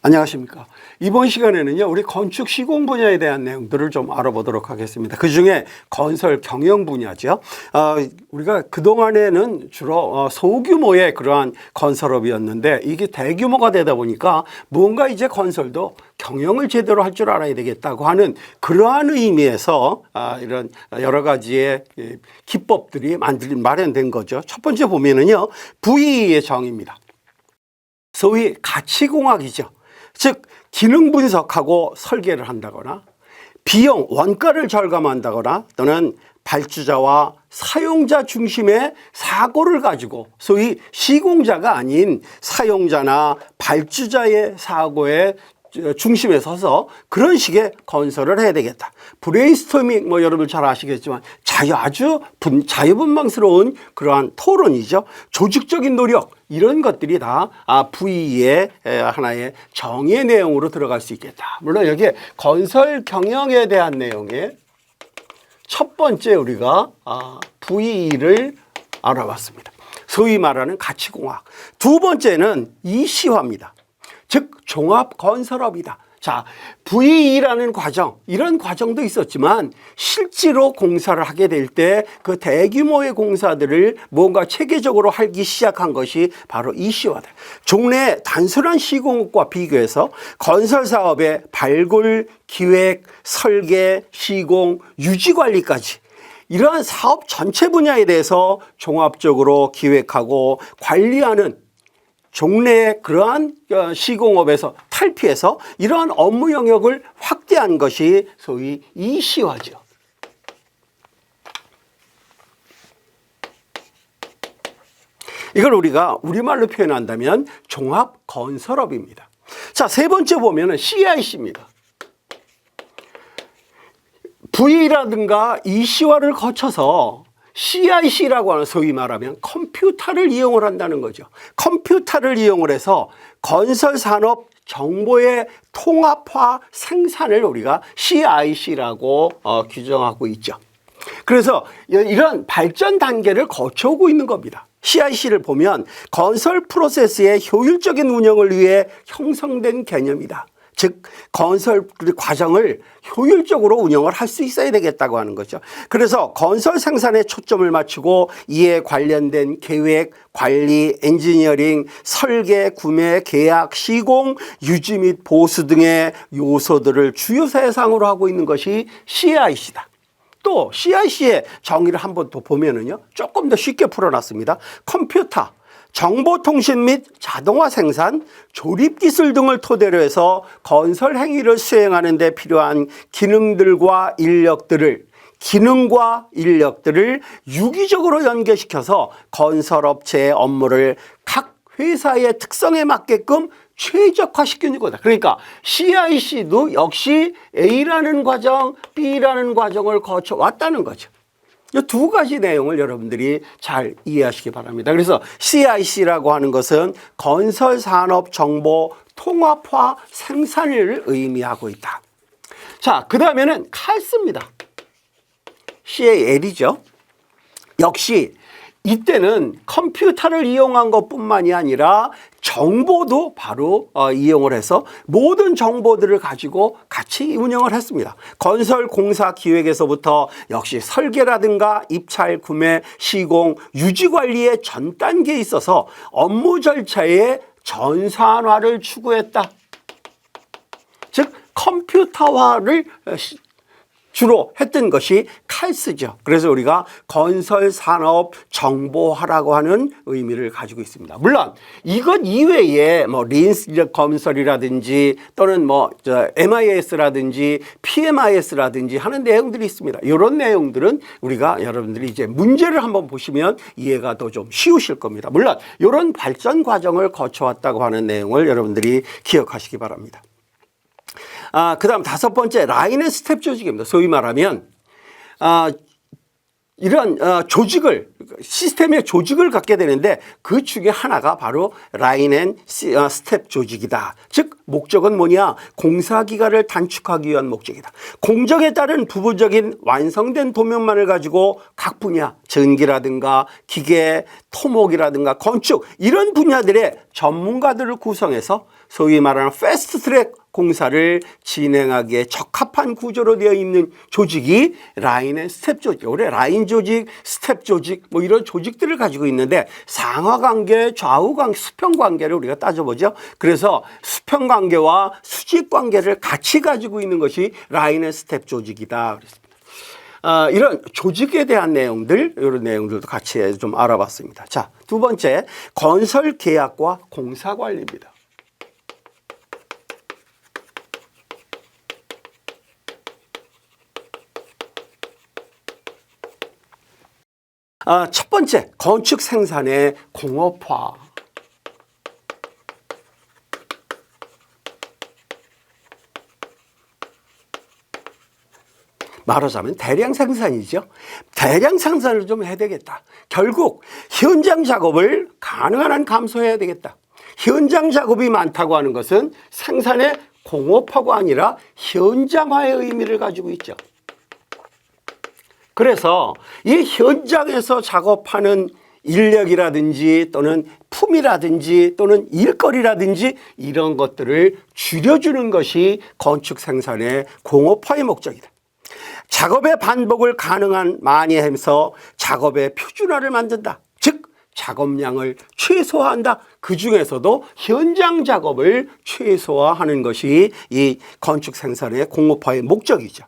안녕하십니까. 이번 시간에는요, 우리 건축 시공 분야에 대한 내용들을 좀 알아보도록 하겠습니다. 그 중에 건설 경영 분야죠. 우리가 그동안에는 주로 소규모의 그러한 건설업이었는데 이게 대규모가 되다 보니까 뭔가 이제 건설도 경영을 제대로 할 줄 알아야 되겠다고 하는 그러한 의미에서 이런 여러 가지의 기법들이 마련된 거죠. 첫 번째 보면은요, VE의 정의입니다. 소위 가치공학이죠. 즉 기능 분석하고 설계를 한다거나 비용, 원가를 절감한다거나 또는 발주자와 사용자 중심의 사고를 가지고 소위 시공자가 아닌 사용자나 발주자의 사고에 중심에 서서 그런 식의 건설을 해야 되겠다. 브레인스토밍 여러분 잘 아시겠지만 아주 자유분방스러운 그러한 토론이죠. 조직적인 노력 이런 것들이 다 VE의 하나의 정의 내용으로 들어갈 수 있겠다. 물론 여기에 건설 경영에 대한 내용에 첫 번째 우리가 VE를 알아봤습니다. 소위 말하는 가치공학. 두 번째는 이시화입니다. 즉 종합건설업이다. 자, VE라는 과정, 이런 과정도 있었지만 실제로 공사를 하게 될 때 그 대규모의 공사들을 뭔가 체계적으로 하기 시작한 것이 바로 이시화다. 종래 단순한 시공업과 비교해서 건설사업의 발굴, 기획, 설계, 시공, 유지관리까지 이러한 사업 전체 분야에 대해서 종합적으로 기획하고 관리하는 종래의 그러한 시공업에서 탈피해서 이러한 업무 영역을 확대한 것이 소위 이시화죠. 이걸 우리가 우리말로 표현한다면 종합건설업입니다. 자, 세 번째 보면은 CIC입니다. VE라든가 이시화를 거쳐서 CIC라고 하는 소위 말하면 컴퓨터를 이용을 한다는 거죠. 컴퓨터를 이용을 해서 건설산업 정보의 통합화 생산을 우리가 CIC라고 규정하고 있죠. 그래서 이런 발전 단계를 거쳐오고 있는 겁니다. CIC를 보면 건설 프로세스의 효율적인 운영을 위해 형성된 개념이다. 즉 건설 과정을 효율적으로 운영을 할 수 있어야 되겠다고 하는 거죠. 그래서 건설 생산에 초점을 맞추고 이에 관련된 계획, 관리, 엔지니어링, 설계, 구매, 계약, 시공, 유지 및 보수 등의 요소들을 주요 사상으로 하고 있는 것이 CIC다. 또 CIC의 정의를 한번 더 보면은요, 조금 더 쉽게 풀어놨습니다. 컴퓨터, 정보통신 및 자동화 생산, 조립기술 등을 토대로 해서 건설 행위를 수행하는 데 필요한 기능과 인력들을 유기적으로 연계시켜서 건설업체의 업무를 각 회사의 특성에 맞게끔 최적화시키는 거다. 그러니까 CIC도 역시 A라는 과정, B라는 과정을 거쳐왔다는 거죠. 이 두 가지 내용을 여러분들이 잘 이해하시기 바랍니다. 그래서 CIC라고 하는 것은 건설산업 정보 통합화 생산을 의미하고 있다. 자, 그 다음에는 CALS입니다. CAL이죠. 역시 이때는 컴퓨터를 이용한 것뿐만이 아니라 정보도 바로 이용을 해서 모든 정보들을 가지고 같이 운영을 했습니다. 건설 공사 기획에서부터 역시 설계라든가 입찰, 구매, 시공, 유지 관리의 전 단계에 있어서 업무 절차의 전산화를 추구했다. 즉 컴퓨터화를 주로 했던 것이 CALS죠. 그래서 우리가 건설산업 정보화라고 하는 의미를 가지고 있습니다. 물론 이것 이외에 린 건설이라든지 또는 MIS라든지 PMIS라든지 하는 내용들이 있습니다. 이런 내용들은 우리가 여러분들이 이제 문제를 한번 보시면 이해가 더 좀 쉬우실 겁니다. 물론 이런 발전 과정을 거쳐왔다고 하는 내용을 여러분들이 기억하시기 바랍니다. 그 다음 다섯 번째 라인 앤 스텝 조직입니다. 소위 말하면 이런 조직을 시스템의 조직을 갖게 되는데 그 중에 하나가 바로 라인 앤 스텝 조직이다. 즉 목적은 뭐냐? 공사기간을 단축하기 위한 목적이다. 공정에 따른 부분적인 완성된 도면만을 가지고 각 분야 전기라든가 기계, 토목이라든가 건축 이런 분야들의 전문가들을 구성해서 소위 말하는 패스트트랙 공사를 진행하기에 적합한 구조로 되어 있는 조직이 라인 앤 스텝 조직, 원래 라인 조직, 스텝 조직 뭐 이런 조직들을 가지고 있는데 상하관계, 좌우관계, 수평관계를 우리가 따져보죠. 그래서 수평관계와 수직관계를 같이 가지고 있는 것이 라인 앤 스텝 조직이다 그랬습니다. 이런 조직에 대한 내용들, 이런 내용들도 같이 좀 알아봤습니다. 자, 두 번째, 건설 계약과 공사 관리입니다. 첫 번째, 건축 생산의 공업화. 말하자면 대량 생산이죠. 대량 생산을 좀 해야 되겠다. 결국 현장 작업을 가능한 한 감소해야 되겠다. 현장 작업이 많다고 하는 것은 생산의 공업화가 아니라 현장화의 의미를 가지고 있죠. 그래서 이 현장에서 작업하는 인력이라든지 또는 품이라든지 또는 일거리라든지 이런 것들을 줄여주는 것이 건축 생산의 공업화의 목적이다. 작업의 반복을 가능한 많이 하면서 작업의 표준화를 만든다. 즉 작업량을 최소화한다. 그중에서도 현장 작업을 최소화하는 것이 이 건축 생산의 공업화의 목적이죠.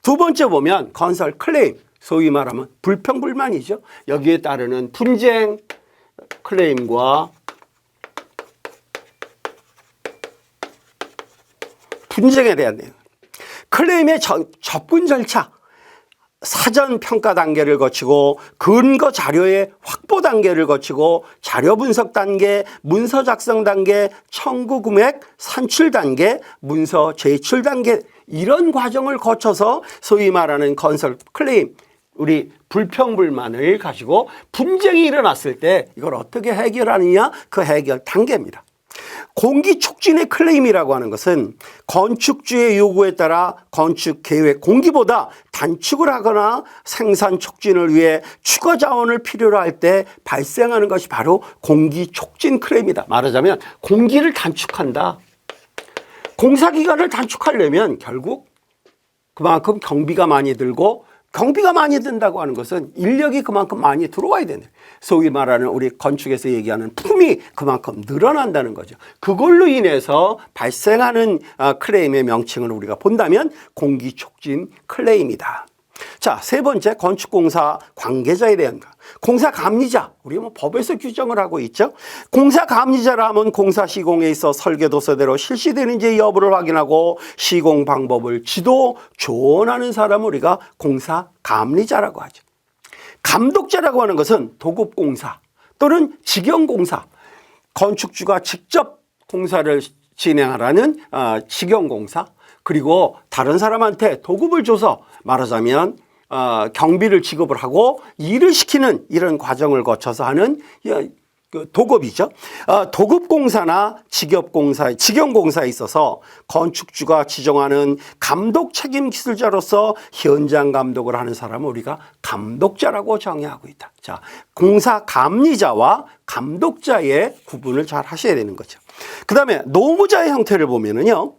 두 번째 보면 건설 클레임, 소위 말하면 불평불만이죠. 여기에 따르는 분쟁 클레임과 분쟁에 대한 내용. 클레임의 접근 절차, 사전 평가 단계를 거치고 근거 자료의 확보 단계를 거치고 자료 분석 단계, 문서 작성 단계, 청구 금액, 산출 단계, 문서 제출 단계 이런 과정을 거쳐서 소위 말하는 건설 클레임, 우리 불평불만을 가지고 분쟁이 일어났을 때 이걸 어떻게 해결하느냐 그 해결 단계입니다. 공기 촉진의 클레임이라고 하는 것은 건축주의 요구에 따라 건축 계획 공기보다 단축을 하거나 생산 촉진을 위해 추가 자원을 필요로 할 때 발생하는 것이 바로 공기 촉진 클레임이다. 말하자면 공기를 단축한다. 공사 기간을 단축하려면 결국 그만큼 경비가 많이 들고 경비가 많이 든다고 하는 것은 인력이 그만큼 많이 들어와야 되는, 소위 말하는 우리 건축에서 얘기하는 품이 그만큼 늘어난다는 거죠. 그걸로 인해서 발생하는 클레임의 명칭을 우리가 본다면 공기촉진 클레임이다. 자, 세 번째, 건축공사 관계자에 대한 거. 공사 감리자, 우리가 뭐 법에서 규정을 하고 있죠. 공사 감리자라 하면 공사 시공에 있어 설계 도서대로 실시되는지 여부를 확인하고 시공 방법을 지도 조언하는 사람을 우리가 공사 감리자라고 하죠. 감독자라고 하는 것은 도급공사 또는 직영공사, 건축주가 직접 공사를 진행하라는 직영공사, 그리고 다른 사람한테 도급을 줘서 말하자면 경비를 지급을 하고 일을 시키는 이런 과정을 거쳐서 하는 도급이죠. 도급공사나 직영공사에 있어서 건축주가 지정하는 감독 책임 기술자로서 현장 감독을 하는 사람을 우리가 감독자라고 정의하고 있다. 자, 공사 감리자와 감독자의 구분을 잘 하셔야 되는 거죠. 그 다음에 노무자의 형태를 보면은요,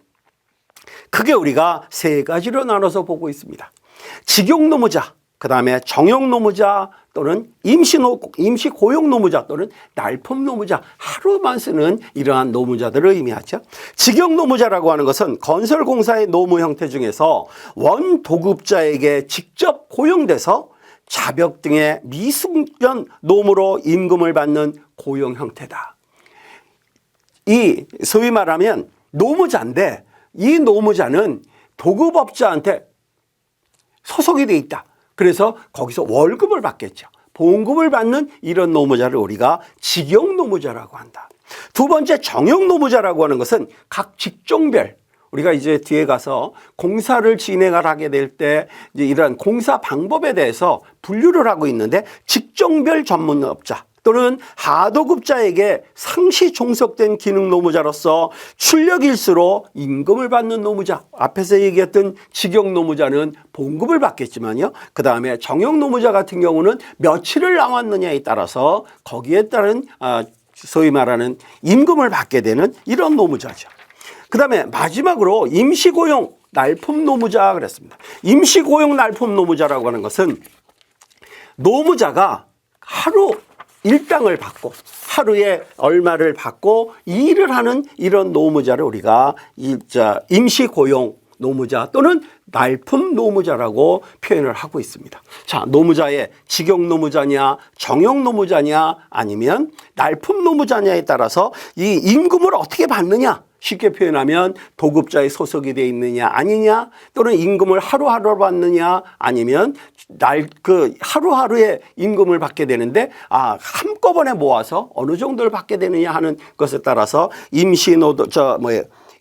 크게 우리가 세 가지로 나눠서 보고 있습니다. 직용노무자, 그 다음에 정용노무자 또는 임시고용노무자 또는 날품노무자, 하루만 쓰는 이러한 노무자들을 의미하죠. 직영노무자라고 하는 것은 건설공사의 노무 형태 중에서 원도급자에게 직접 고용돼서 자벽 등의 미숙련 노무로 임금을 받는 고용 형태다. 이 소위 말하면 노무자인데 이 노무자는 도급업자한테 소속이 돼 있다. 그래서 거기서 월급을 받겠죠. 봉급을 받는 이런 노무자를 우리가 직영노무자라고 한다. 두 번째, 정형노무자라고 하는 것은 각 직종별, 우리가 이제 뒤에 가서 공사를 진행을 하게 될 때 이제 이런 공사 방법에 대해서 분류를 하고 있는데, 직종별 전문업자 또는 하도급자에게 상시 종속된 기능 노무자로서 출력일수로 임금을 받는 노무자, 앞에서 얘기했던 직영 노무자는 봉급을 받겠지만요, 그 다음에 정형 노무자 같은 경우는 며칠을 나왔느냐에 따라서 거기에 따른 소위 말하는 임금을 받게 되는 이런 노무자죠. 그 다음에 마지막으로 임시고용 날품 노무자 그랬습니다. 임시고용 날품 노무자라고 하는 것은 노무자가 하루 일당을 받고 하루에 얼마를 받고 일을 하는 이런 노무자를 우리가 임시고용 노무자 또는 날품 노무자라고 표현을 하고 있습니다. 자, 노무자의 직영 노무자냐 정형 노무자냐 아니면 날품 노무자냐에 따라서 이 임금을 어떻게 받느냐, 쉽게 표현하면 도급자에 소속이 되어 있느냐 아니냐, 또는 임금을 하루하루 받느냐 아니면 하루하루에 임금을 받게 되는데 한꺼번에 모아서 어느 정도를 받게 되느냐 하는 것에 따라서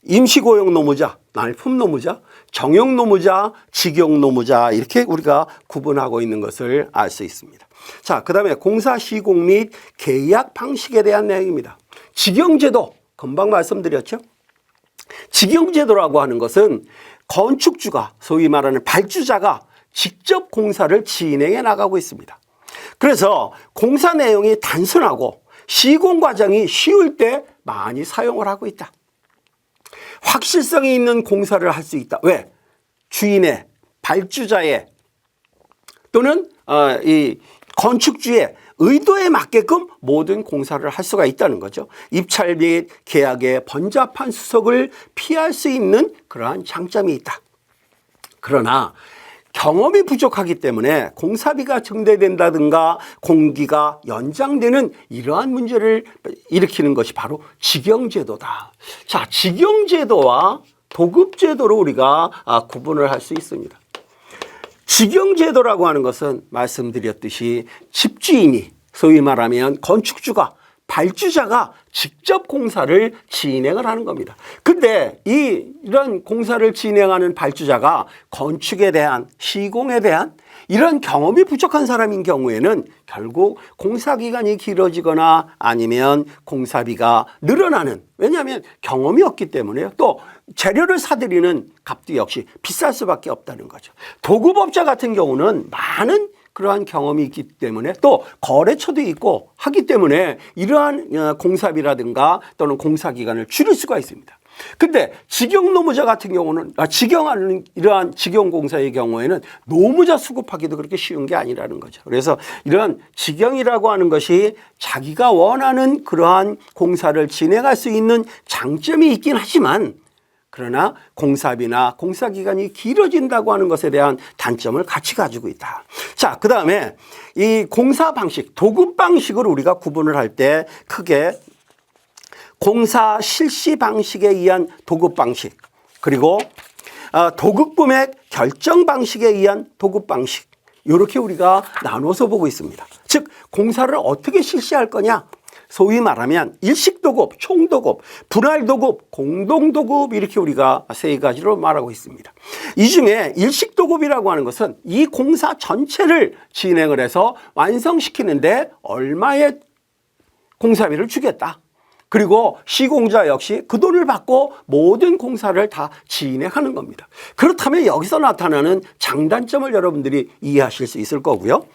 임시고용 노무자, 날품 노무자, 정형 노무자, 직영 노무자 이렇게 우리가 구분하고 있는 것을 알 수 있습니다. 자, 그 다음에 공사 시공 및 계약 방식에 대한 내용입니다. 직영제도 금방 말씀드렸죠. 직영제도라고 하는 것은 건축주가, 소위 말하는 발주자가 직접 공사를 진행해 나가고 있습니다. 그래서 공사 내용이 단순하고 시공 과정이 쉬울 때 많이 사용을 하고 있다. 확실성이 있는 공사를 할 수 있다. 왜? 주인의, 발주자의 또는 이 건축주의 의도에 맞게끔 모든 공사를 할 수가 있다는 거죠. 입찰 및 계약의 번잡한 수속을 피할 수 있는 그러한 장점이 있다. 그러나 경험이 부족하기 때문에 공사비가 증대된다든가 공기가 연장되는 이러한 문제를 일으키는 것이 바로 직영제도다. 자, 직영제도와 도급제도로 우리가 구분을 할 수 있습니다. 직영제도라고 하는 것은 말씀드렸듯이 집주인이, 소위 말하면 건축주가, 발주자가 직접 공사를 진행을 하는 겁니다. 근데 이런 공사를 진행하는 발주자가 건축에 대한, 시공에 대한 이런 경험이 부족한 사람인 경우에는 결국 공사 기간이 길어지거나 아니면 공사비가 늘어나는, 왜냐하면 경험이 없기 때문에요. 또 재료를 사들이는 값도 역시 비쌀 수밖에 없다는 거죠. 도급업자 같은 경우는 많은 그러한 경험이 있기 때문에 또 거래처도 있고 하기 때문에 이러한 공사비라든가 또는 공사 기간을 줄일 수가 있습니다. 근데 직영 노무자 같은 경우는 직영하는 이러한 직영 공사의 경우에는 노무자 수급하기도 그렇게 쉬운 게 아니라는 거죠. 그래서 이러한 직영이라고 하는 것이 자기가 원하는 그러한 공사를 진행할 수 있는 장점이 있긴 하지만, 그러나 공사비나 공사기간이 길어진다고 하는 것에 대한 단점을 같이 가지고 있다. 자, 그 다음에 이 공사 방식, 도급 방식을 우리가 구분을 할 때 크게 공사 실시 방식에 의한 도급 방식, 그리고 도급 금액 결정 방식에 의한 도급 방식, 이렇게 우리가 나눠서 보고 있습니다. 즉, 공사를 어떻게 실시할 거냐? 소위 말하면 일식도급, 총도급, 분할도급, 공동도급 이렇게 우리가 세 가지로 말하고 있습니다. 이 중에 일식도급이라고 하는 것은 이 공사 전체를 진행을 해서 완성시키는데 얼마의 공사비를 주겠다. 그리고 시공자 역시 그 돈을 받고 모든 공사를 다 진행하는 겁니다. 그렇다면 여기서 나타나는 장단점을 여러분들이 이해하실 수 있을 거고요.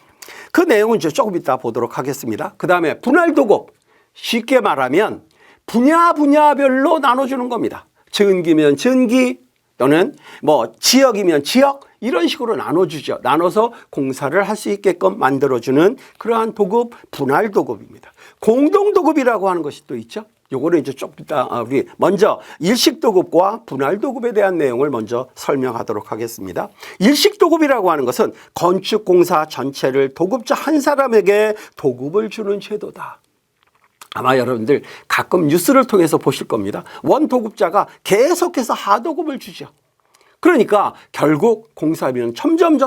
그 내용은 이제 조금 이따 보도록 하겠습니다. 그 다음에 분할도급, 쉽게 말하면 분야별로 나눠주는 겁니다. 전기면 전기 또는 지역이면 지역 이런 식으로 나눠주죠. 나눠서 공사를 할 수 있게끔 만들어주는 그러한 도급, 분할도급입니다. 공동도급이라고 하는 것이 또 있죠. 요거는 이제 좀 이따 우리 먼저 일식도급과 분할도급에 대한 내용을 먼저 설명하도록 하겠습니다. 일식도급이라고 하는 것은 건축공사 전체를 도급자 한 사람에게 도급을 주는 제도다. 아마 여러분들 가끔 뉴스를 통해서 보실 겁니다. 원도급자가 계속해서 하도급을 주죠. 그러니까 결국 공사비는 점점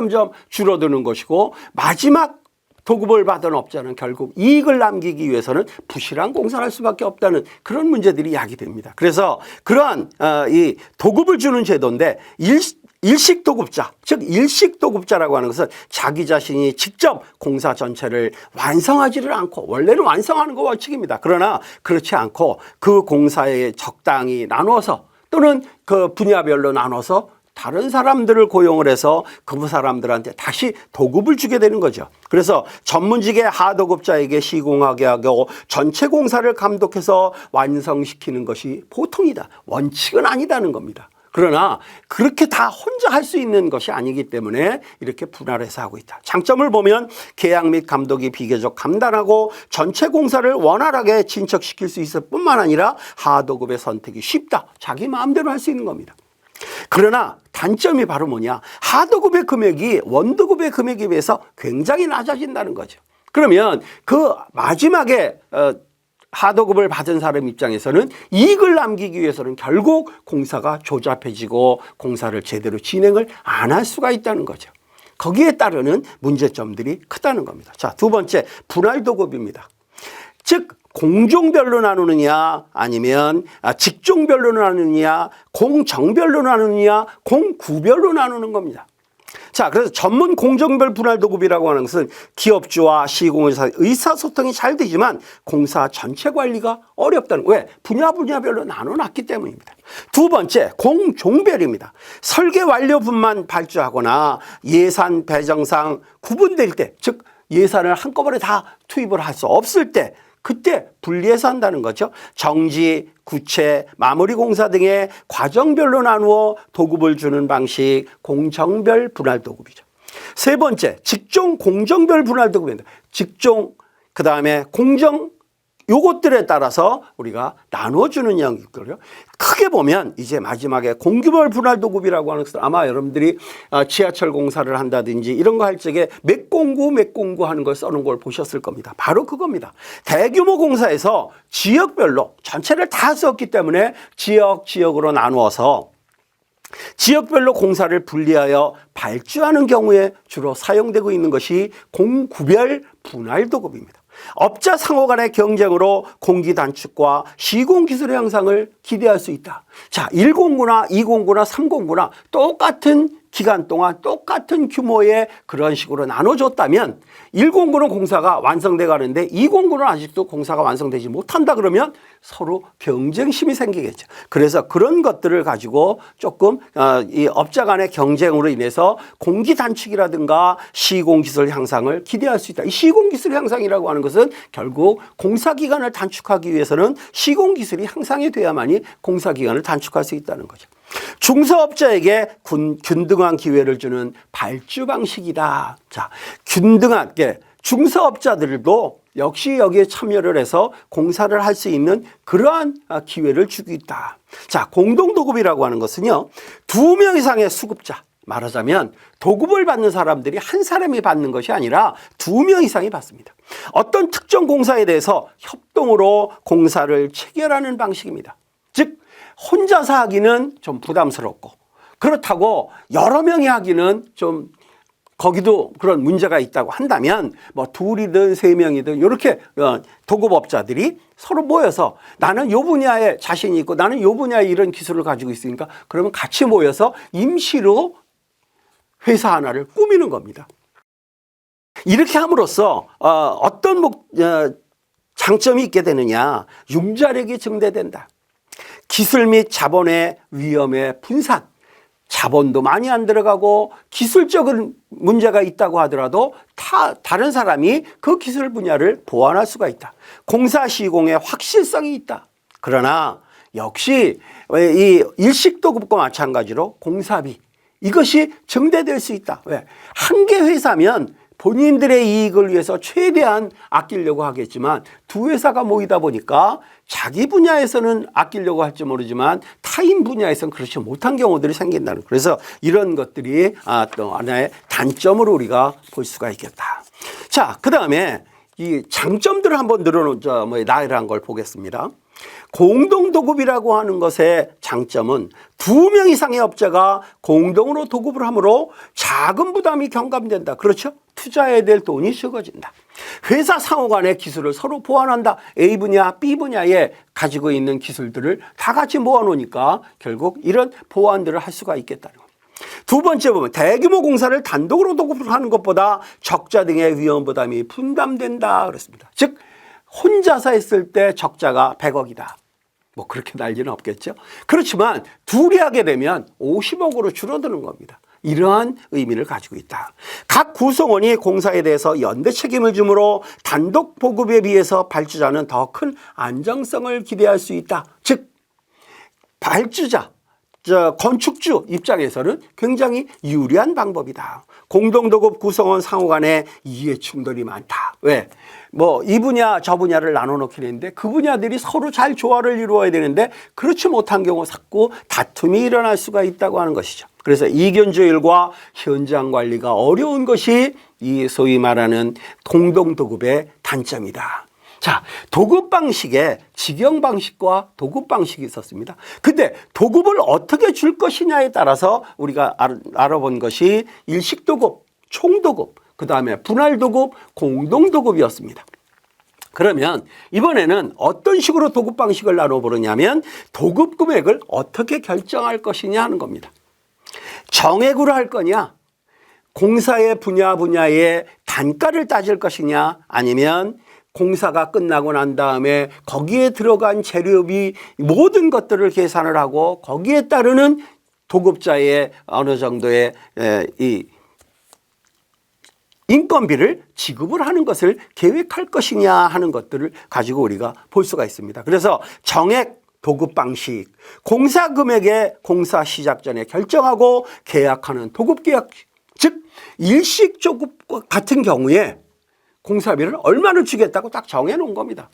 줄어드는 것이고 마지막 도급을 받은 업자는 결국 이익을 남기기 위해서는 부실한 공사를 할 수밖에 없다는 그런 문제들이 야기됩니다. 그래서 그러한 이 도급을 주는 제도인데 일식도급자, 즉 일식도급자라고 하는 것은 자기 자신이 직접 공사 전체를 완성하지를 않고, 원래는 완성하는 거 원칙입니다. 그러나 그렇지 않고 그 공사에 적당히 나눠서 또는 그 분야별로 나눠서 다른 사람들을 고용을 해서 그 사람들한테 다시 도급을 주게 되는 거죠. 그래서 전문직의 하도급자에게 시공하게 하고 전체 공사를 감독해서 완성시키는 것이 보통이다. 원칙은 아니다는 겁니다. 그러나 그렇게 다 혼자 할 수 있는 것이 아니기 때문에 이렇게 분할해서 하고 있다. 장점을 보면 계약 및 감독이 비교적 간단하고 전체 공사를 원활하게 진척시킬 수 있을 뿐만 아니라 하도급의 선택이 쉽다. 자기 마음대로 할 수 있는 겁니다. 그러나 단점이 바로 뭐냐? 하도급의 금액이 원도급의 금액에 비해서 굉장히 낮아진다는 거죠. 그러면 그 마지막에 하도급을 받은 사람 입장에서는 이익을 남기기 위해서는 결국 공사가 조잡해지고 공사를 제대로 진행을 안 할 수가 있다는 거죠. 거기에 따르는 문제점들이 크다는 겁니다. 자, 두 번째, 분할도급입니다. 즉 공종별로 나누느냐 아니면 직종별로 나누느냐 공정별로 나누느냐 공구별로 나누는 겁니다. 자, 그래서 전문 공정별 분할도급이라고 하는 것은 기업주와 시공회사 의사소통이 잘 되지만 공사 전체 관리가 어렵다는, 왜? 분야별로 나눠놨기 때문입니다. 두 번째, 공종별입니다. 설계 완료분만 발주하거나 예산 배정상 구분될 때, 즉 예산을 한꺼번에 다 투입을 할 수 없을 때 그때 분리해서 한다는 거죠. 정지, 구체, 마무리 공사 등의 과정별로 나누어 도급을 주는 방식, 공정별 분할도급이죠. 세 번째, 직종 공정별 분할도급입니다. 직종, 그 다음에 공정, 요것들에 따라서 우리가 나눠주는 영역들이요. 크게 보면 이제 마지막에 공규별 분할도급이라고 하는 것은 아마 여러분들이 지하철 공사를 한다든지 이런 거 할 적에 몇 공구 하는 걸 써놓은 걸 보셨을 겁니다. 바로 그겁니다. 대규모 공사에서 지역별로 전체를 다 썼기 때문에 지역으로 나누어서 지역별로 공사를 분리하여 발주하는 경우에 주로 사용되고 있는 것이 공구별 분할도급입니다. 업자 상호 간의 경쟁으로 공기 단축과 시공 기술의 향상을 기대할 수 있다. 자, 1공구나 2공구나 3공구나 똑같은 기간 동안 똑같은 규모의 그런 식으로 나눠줬다면 1공구는 공사가 완성돼 가는데 2공구는 아직도 공사가 완성되지 못한다 그러면 서로 경쟁심이 생기겠죠. 그래서 그런 것들을 가지고 조금 이 업자 간의 경쟁으로 인해서 공기 단축이라든가 시공기술 향상을 기대할 수 있다. 이 시공기술 향상이라고 하는 것은 결국 공사기간을 단축하기 위해서는 시공기술이 향상이 돼야만이 공사기간을 단축할 수 있다는 거죠. 중소업자에게 균등한 기회를 주는 발주 방식이다. 자, 균등한 게 중소업자들도 역시 여기에 참여를 해서 공사를 할 수 있는 그러한 기회를 주고 있다. 자, 공동도급이라고 하는 것은요, 2명 이상의 수급자, 말하자면 도급을 받는 사람들이 한 사람이 받는 것이 아니라 2명 이상이 받습니다. 어떤 특정 공사에 대해서 협동으로 공사를 체결하는 방식입니다. 즉 혼자서 하기는 좀 부담스럽고, 그렇다고 여러 명이 하기는 좀 거기도 그런 문제가 있다고 한다면 뭐 2이든 3명이든 이렇게 도급업자들이 서로 모여서 나는 요 분야에 자신이 있고 나는 요 분야에 이런 기술을 가지고 있으니까 그러면 같이 모여서 임시로 회사 하나를 꾸미는 겁니다. 이렇게 함으로써 어떤 장점이 있게 되느냐, 융자력이 증대된다. 기술 및 자본의 위험의 분산, 자본도 많이 안 들어가고 기술적인 문제가 있다고 하더라도 다른 사람이 그 기술 분야를 보완할 수가 있다. 공사 시공의 확실성이 있다. 그러나 역시 이 일식도급과 마찬가지로 공사비, 이것이 증대될 수 있다. 왜? 한 개 회사면 본인들의 이익을 위해서 최대한 아끼려고 하겠지만 2 회사가 모이다 보니까 자기 분야에서는 아끼려고 할지 모르지만 타인 분야에서는 그렇지 못한 경우들이 생긴다는, 그래서 이런 것들이 또 하나의 단점으로 우리가 볼 수가 있겠다. 자, 그 다음에 이 장점들을 한번 나열한 걸 보겠습니다. 공동도급이라고 하는 것의 장점은 2명 이상의 업자가 공동으로 도급을 하므로 자금 부담이 경감된다. 그렇죠? 투자해야 될 돈이 적어진다. 회사 상호 간의 기술을 서로 보완한다. A 분야, B 분야에 가지고 있는 기술들을 다 같이 모아놓으니까 결국 이런 보완들을 할 수가 있겠다는 겁니다. 두 번째 보면 대규모 공사를 단독으로 도급하는 것보다 적자 등의 위험 부담이 분담된다 그랬습니다. 즉 혼자서 했을 때 적자가 100억이다. 뭐 그렇게 난리는 없겠죠. 그렇지만 둘이 하게 되면 50억으로 줄어드는 겁니다. 이러한 의미를 가지고 있다. 각 구성원이 공사에 대해서 연대 책임을 주므로 단독 보급에 비해서 발주자는 더 큰 안정성을 기대할 수 있다. 즉 발주자, 건축주 입장에서는 굉장히 유리한 방법이다. 공동도급 구성원 상호 간에 이해 충돌이 많다. 왜? 뭐 이 분야 저 분야를 나눠 놓긴 했는데 그 분야들이 서로 잘 조화를 이루어야 되는데 그렇지 못한 경우 자꾸 다툼이 일어날 수가 있다고 하는 것이죠. 그래서 이견조율과 현장 관리가 어려운 것이 이 소위 말하는 공동도급의 단점이다. 자, 도급 방식에 직영 방식과 도급 방식이 있었습니다. 근데 도급을 어떻게 줄 것이냐에 따라서 우리가 알아본 것이 일식도급, 총도급, 그 다음에 분할도급, 공동도급이었습니다. 그러면 이번에는 어떤 식으로 도급 방식을 나눠보느냐면 도급 금액을 어떻게 결정할 것이냐 하는 겁니다. 정액으로 할 거냐, 공사의 분야의 단가를 따질 것이냐, 아니면 공사가 끝나고 난 다음에 거기에 들어간 재료비 모든 것들을 계산을 하고 거기에 따르는 도급자의 어느 정도의 이 인건비를 지급을 하는 것을 계획할 것이냐 하는 것들을 가지고 우리가 볼 수가 있습니다. 그래서 정액 도급 방식, 공사 금액의 공사 시작 전에 결정하고 계약하는 도급 계약, 즉 일식 조급 같은 경우에 공사비를 얼마를 주겠다고 딱 정해놓은 겁니다.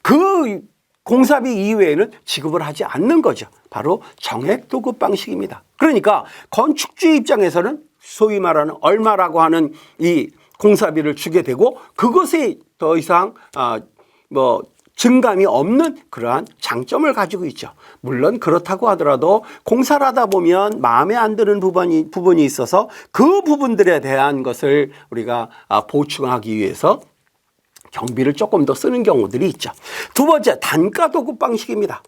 그 공사비 이외에는 지급을 하지 않는 거죠. 바로 정액 도급 방식입니다. 그러니까 건축주 입장에서는 소위 말하는 얼마라고 하는 이 공사비를 주게 되고 그것에 더 이상 증감이 없는 그러한 장점을 가지고 있죠. 물론 그렇다고 하더라도 공사를 하다 보면 마음에 안 드는 부분이 있어서 그 부분들에 대한 것을 우리가 보충하기 위해서 경비를 조금 더 쓰는 경우들이 있죠. 두 번째, 단가 도급 방식입니다.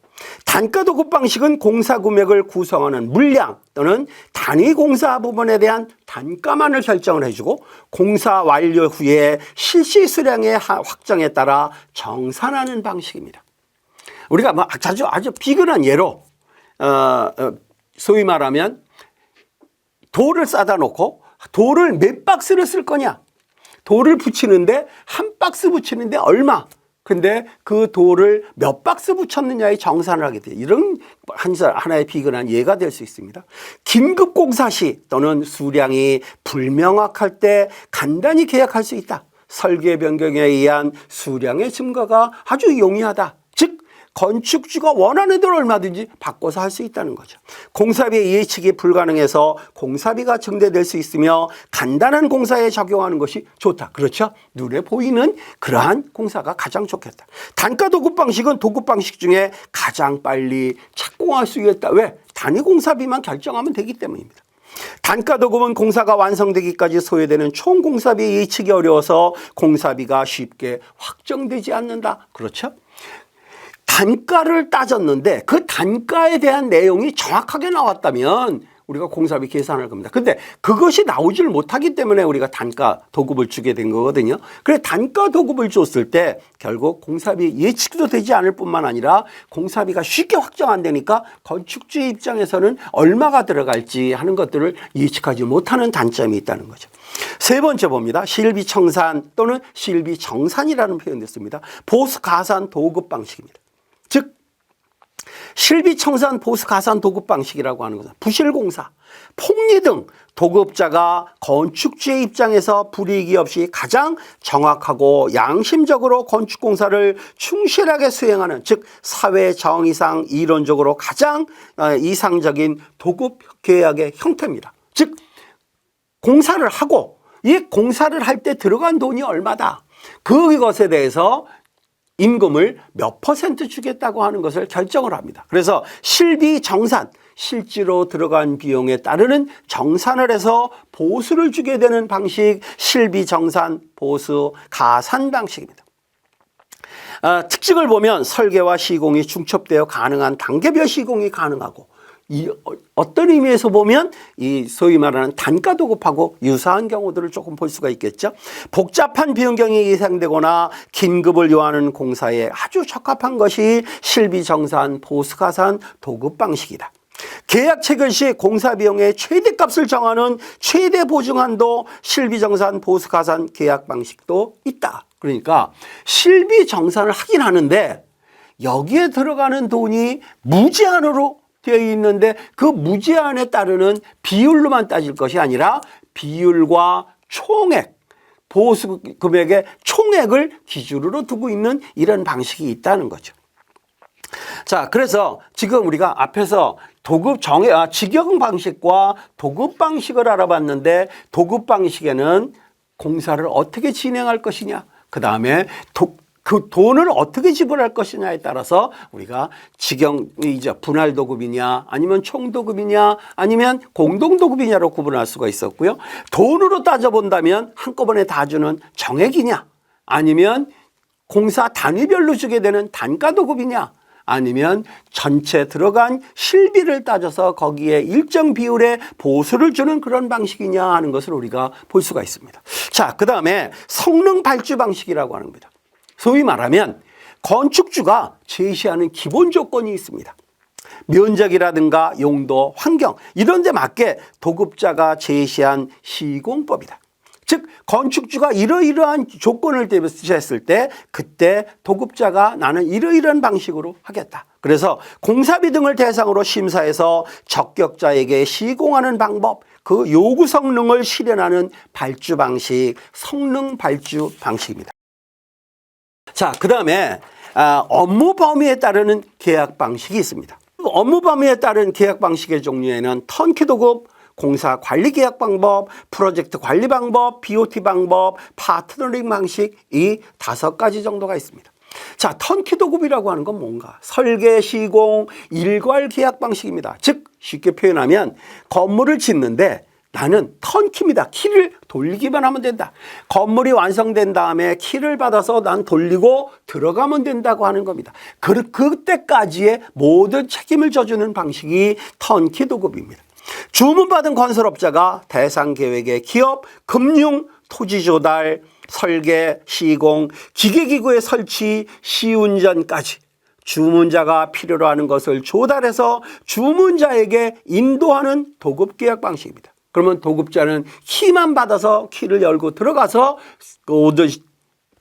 단가 도급 방식은 공사 금액을 구성하는 물량 또는 단위 공사 부분에 대한 단가만을 결정을 해주고 공사 완료 후에 실시 수량의 확정에 따라 정산하는 방식입니다. 우리가 아주 비근한 예로 소위 말하면 돌을 싸다 놓고 돌을 몇 박스를 쓸 거냐, 돌을 붙이는데 한 박스 붙이는데 얼마, 근데 그 돌을 몇 박스 붙였느냐에 정산을 하게 돼요. 이런 하나의 비근한 예가 될 수 있습니다. 긴급 공사 시 또는 수량이 불명확할 때 간단히 계약할 수 있다. 설계 변경에 의한 수량의 증가가 아주 용이하다. 즉 건축주가 원하는 대로 얼마든지 바꿔서 할 수 있다는 거죠. 공사비 예측이 불가능해서 공사비가 증대될 수 있으며 간단한 공사에 적용하는 것이 좋다. 그렇죠? 눈에 보이는 그러한 공사가 가장 좋겠다. 단가 도급 방식은 도급 방식 중에 가장 빨리 착공할 수 있다. 왜? 단위 공사비만 결정하면 되기 때문입니다. 단가 도급은 공사가 완성되기까지 소요되는 총 공사비 예측이 어려워서 공사비가 쉽게 확정되지 않는다. 그렇죠? 단가를 따졌는데 그 단가에 대한 내용이 정확하게 나왔다면 우리가 공사비 계산할 겁니다. 근데 그것이 나오질 못하기 때문에 우리가 단가 도급을 주게 된 거거든요. 그래 단가 도급을 줬을 때 결국 공사비 예측도 되지 않을 뿐만 아니라 공사비가 쉽게 확정 안 되니까 건축주 입장에서는 얼마가 들어갈지 하는 것들을 예측하지 못하는 단점이 있다는 거죠. 세 번째 봅니다. 실비청산 또는 실비정산이라는 표현이 있습니다. 보수가산 도급 방식입니다. 즉 실비청산 보수가산 도급 방식이라고 하는 것은 부실공사, 폭리 등 도급자가 건축주의 입장에서 불이익이 없이 가장 정확하고 양심적으로 건축공사를 충실하게 수행하는, 즉 사회정의상 이론적으로 가장 이상적인 도급 계약의 형태입니다. 즉 공사를 하고 이 공사를 할 때 들어간 돈이 얼마다, 그것에 대해서 임금을 몇 퍼센트 주겠다고 하는 것을 결정을 합니다. 그래서 실비 정산, 실제로 들어간 비용에 따르는 정산을 해서 보수를 주게 되는 방식, 실비 정산, 보수, 가산 방식입니다. 특징을 보면 설계와 시공이 중첩되어 가능한 단계별 시공이 가능하고, 어떤 의미에서 보면 이 소위 말하는 단가 도급하고 유사한 경우들을 조금 볼 수가 있겠죠. 복잡한 변경이 예상되거나 긴급을 요하는 공사에 아주 적합한 것이 실비정산, 보수가산, 도급 방식이다. 계약 체결 시 공사 비용의 최대값을 정하는 최대 보증한도 실비정산, 보수가산 계약 방식도 있다. 그러니까 실비정산을 하긴 하는데 여기에 들어가는 돈이 무제한으로 되어 있는데 그 무제한에 따르는 비율로만 따질 것이 아니라 비율과 총액, 보수 금액의 총액을 기준으로 두고 있는 이런 방식이 있다는 거죠. 자, 그래서 지금 우리가 앞에서 직영 방식과 도급 방식을 알아봤는데, 도급 방식에는 공사를 어떻게 진행할 것이냐, 그 다음에 그 돈을 어떻게 지불할 것이냐에 따라서 우리가 분할 도급이냐 아니면 총도급이냐 아니면 공동도급이냐로 구분할 수가 있었고요. 돈으로 따져본다면 한꺼번에 다 주는 정액이냐 아니면 공사 단위별로 주게 되는 단가도급이냐 아니면 전체 들어간 실비를 따져서 거기에 일정 비율의 보수를 주는 그런 방식이냐 하는 것을 우리가 볼 수가 있습니다. 자, 그 다음에 성능 발주 방식이라고 하는 겁니다. 소위 말하면 건축주가 제시하는 기본 조건이 있습니다. 면적이라든가 용도, 환경 이런 데 맞게 도급자가 제시한 시공법이다. 즉 건축주가 이러이러한 조건을 제시했을 때 그때 도급자가 나는 이러이러한 방식으로 하겠다. 그래서 공사비 등을 대상으로 심사해서 적격자에게 시공하는 방법, 그 요구 성능을 실현하는 발주 방식, 성능 발주 방식입니다. 자, 그 다음에 업무 범위에 따르는 계약 방식이 있습니다. 업무 범위에 따른 계약 방식의 종류에는 턴키 도급, 공사 관리 계약 방법, 프로젝트 관리 방법, BOT 방법, 파트너링 방식, 이 5가지 정도가 있습니다. 자, 턴키 도급이라고 하는 건 뭔가? 설계, 시공, 일괄 계약 방식입니다. 즉 쉽게 표현하면 건물을 짓는데 나는 턴키입니다. 키를 돌리기만 하면 된다. 건물이 완성된 다음에 키를 받아서 난 돌리고 들어가면 된다고 하는 겁니다. 그때까지의 모든 책임을 져주는 방식이 턴키 도급입니다. 주문받은 건설업자가 대상 계획의 기업, 금융, 토지 조달, 설계, 시공, 기계기구의 설치, 시운전까지 주문자가 필요로 하는 것을 조달해서 주문자에게 인도하는 도급 계약 방식입니다. 그러면 도급자는 키만 받아서 키를 열고 들어가서 모든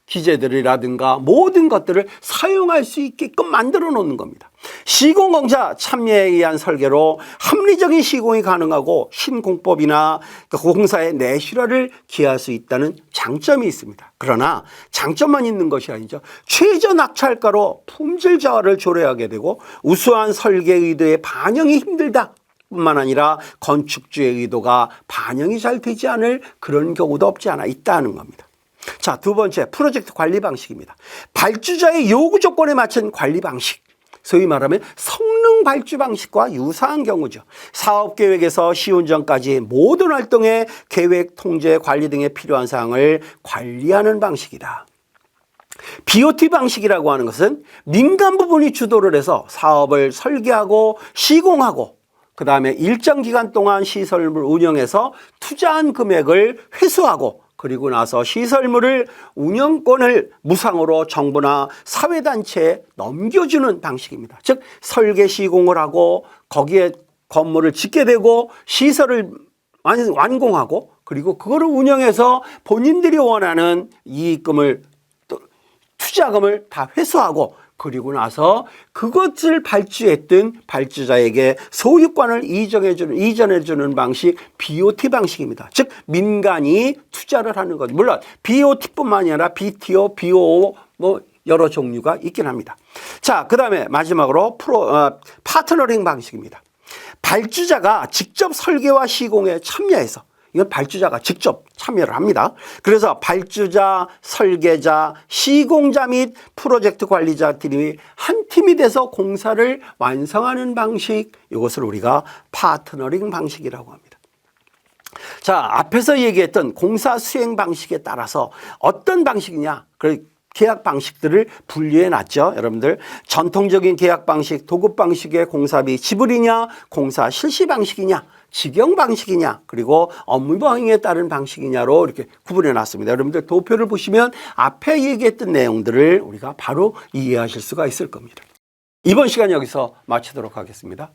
기재들이라든가 모든 것들을 사용할 수 있게끔 만들어 놓는 겁니다. 시공공사 참여에 의한 설계로 합리적인 시공이 가능하고 신공법이나 공사의 내실화를 기할 수 있다는 장점이 있습니다. 그러나 장점만 있는 것이 아니죠. 최저 낙찰가로 품질 저하를 초래하게 되고 우수한 설계 의도의 반영이 힘들다 뿐만 아니라 건축주의 의도가 반영이 잘 되지 않을 그런 경우도 없지 않아 있다는 겁니다. 자, 두 번째 프로젝트 관리 방식입니다. 발주자의 요구 조건에 맞춘 관리 방식, 소위 말하면 성능 발주 방식과 유사한 경우죠. 사업계획에서 시운전까지 모든 활동의 계획, 통제, 관리 등에 필요한 사항을 관리하는 방식이다. BOT 방식이라고 하는 것은 민간 부분이 주도를 해서 사업을 설계하고 시공하고 그 다음에 일정 기간 동안 시설물 운영해서 투자한 금액을 회수하고 그리고 나서 시설물을 운영권을 무상으로 정부나 사회단체에 넘겨주는 방식입니다. 즉 설계 시공을 하고 거기에 건물을 짓게 되고 시설을 완공하고 그리고 그거를 운영해서 본인들이 원하는 이익금을 투자금을 다 회수하고 그리고 나서 그것을 발주했던 발주자에게 소유권을 이전해주는 방식, BOT 방식입니다. 즉 민간이 투자를 하는 것. 물론 BOT뿐만 아니라 BTO, BOO 여러 종류가 있긴 합니다. 자, 그 다음에 마지막으로 파트너링 방식입니다. 발주자가 직접 설계와 시공에 참여해서 이건 발주자가 직접 참여를 합니다. 그래서 발주자, 설계자, 시공자 및 프로젝트 관리자들이 한 팀이 돼서 공사를 완성하는 방식, 이것을 우리가 파트너링 방식이라고 합니다. 자, 앞에서 얘기했던 공사 수행 방식에 따라서 어떤 방식이냐, 그 계약 방식들을 분류해 놨죠. 여러분들 전통적인 계약 방식, 도급 방식의 공사비 지불이냐, 공사 실시 방식이냐, 직영 방식이냐, 그리고 업무 병행에 따른 방식이냐로 이렇게 구분해 놨습니다. 여러분들 도표를 보시면 앞에 얘기했던 내용들을 우리가 바로 이해하실 수가 있을 겁니다. 이번 시간 여기서 마치도록 하겠습니다.